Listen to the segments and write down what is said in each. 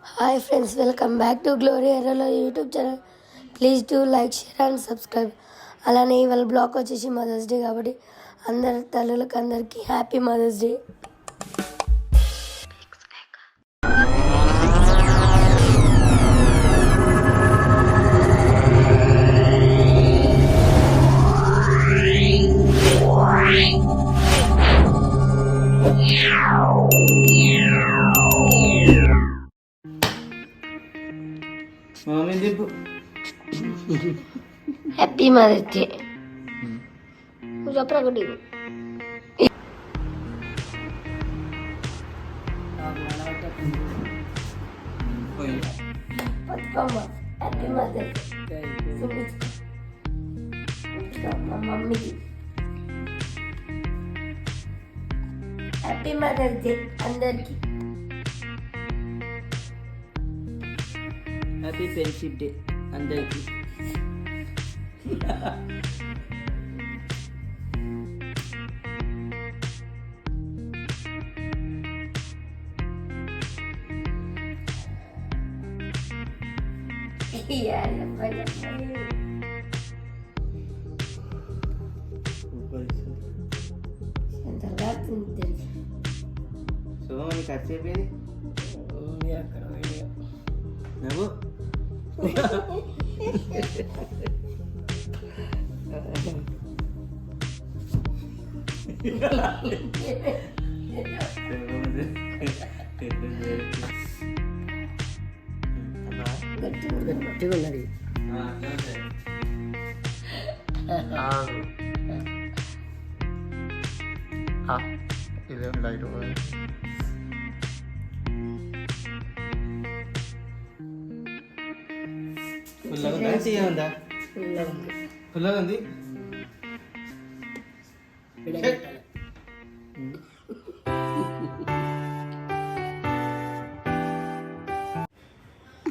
Hi friends, welcome back to Glory Arrow YouTube channel. Please do like, share and subscribe. అలానే ఇవాళ blog వచ్చేసి mothers day కాబట్టి అందరి తల్లులకు అందరికీ happy mother's day. Happy mother's day. నువ్వు చెప్పరా గుడ్డి బతుకమ్మ హ్యాపీ మదర్స్ డే మా మమ్మీకి హ్యాపీ మదర్స్ డే అందరికి. హ్యాపీ ఫ్రెండ్షిప్ డే అందరికి. శుభమని ఖర్చు అయిపోయింది నువ్వు గట్టిగా ఉన్నది. ఇదేం లైట్ ఫుల్గా ఉందా తీయ ఉందా? ఫుల్గా ఉంది.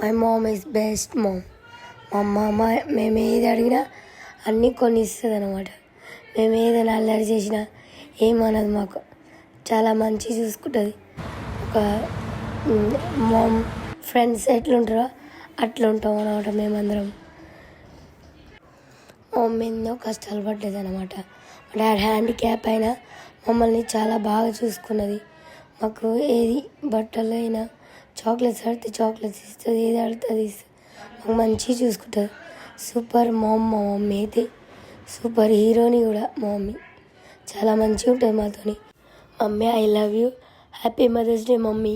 My mom is best ma'am. మా అమ్మ మేము ఏది అడిగినా అన్నీ కొని ఇస్తుంది అనమాట. మేము ఏదైనా అల్లరి చేసినా ఏమన్నది, మాకు చాలా మంచి చూసుకుంటుంది. ఒక మామ్ ఫ్రెండ్స్ ఎట్లుంటారో అట్లా ఉంటాం అనమాట మేమందరం. మా మమ్మీ ఎన్నో కష్టాలు పడ్డది అనమాట. మా డాడీ హ్యాండిక్యాప్ అయినా మమ్మల్ని చాలా బాగా చూసుకున్నది. మాకు ఏది బట్టలు అయినా చాక్లెట్స్ అడితే చాక్లెట్స్ ఇస్తుంది, ఏది అడితే అది ఇస్తుంది. మాకు మంచిగా చూసుకుంటుంది. సూపర్ మామ్ మా మమ్మీ అయితే. సూపర్ హీరోని కూడా మా మమ్మీ. చాలా మంచిగా ఉంటుంది మాతోని. Mummy I love you. Happy mother's day mummy.